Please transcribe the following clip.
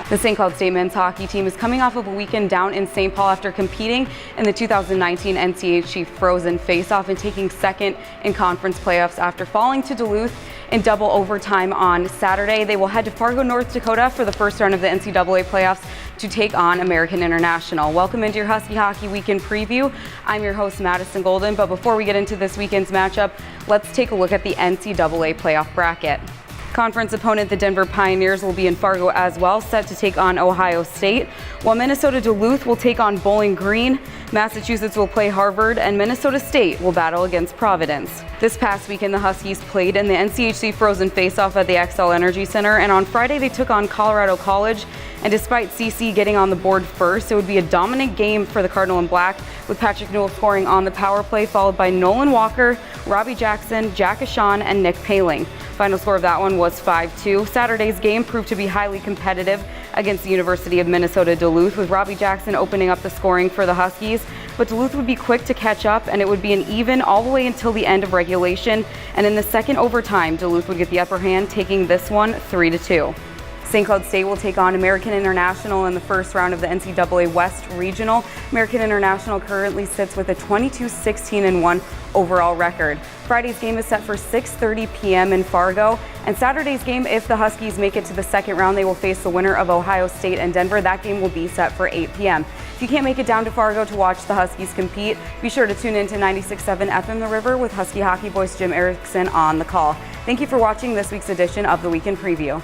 The St. Cloud State men's hockey team is coming off of a weekend down in St. Paul after competing in the 2019 NCAA Frozen Face-Off and taking second in conference playoffs after falling to Duluth in double overtime on Saturday. They will head to Fargo, North Dakota for the first round of the NCAA playoffs to take on American International. Welcome into your Husky Hockey Weekend preview. I'm your host, Madison Golden, but before we get into this weekend's matchup, let's take a look at the NCAA playoff bracket. Conference opponent, the Denver Pioneers, will be in Fargo as well, set to take on Ohio State, while Minnesota Duluth will take on Bowling Green, Massachusetts will play Harvard, and Minnesota State will battle against Providence. This past weekend, the Huskies played in the NCHC Frozen Face-Off at the Xcel Energy Center, and on Friday they took on Colorado College, and despite CC getting on the board first, it would be a dominant game for the Cardinal and Black, with Patrick Newell scoring on the power play, followed by Nolan Walker, Robbie Jackson, Jack Ashawn, and Nick Paling. Final score of that one was 5-2. Saturday's game proved to be highly competitive against the University of Minnesota Duluth, with Robbie Jackson opening up the scoring for the Huskies, but Duluth would be quick to catch up, and it would be an even all the way until the end of regulation, and in the second overtime, Duluth would get the upper hand, taking this one 3-2. St. Cloud State will take on American International in the first round of the NCAA West Regional. American International currently sits with a 22-16-1 overall record. Friday's game is set for 6:30 p.m. in Fargo, and Saturday's game, if the Huskies make it to the second round, they will face the winner of Ohio State and Denver. That game will be set for 8 p.m. If you can't make it down to Fargo to watch the Huskies compete, be sure to tune in to 96.7 FM The River with Husky hockey voice Jim Erickson on the call. Thank you for watching this week's edition of the Weekend Preview.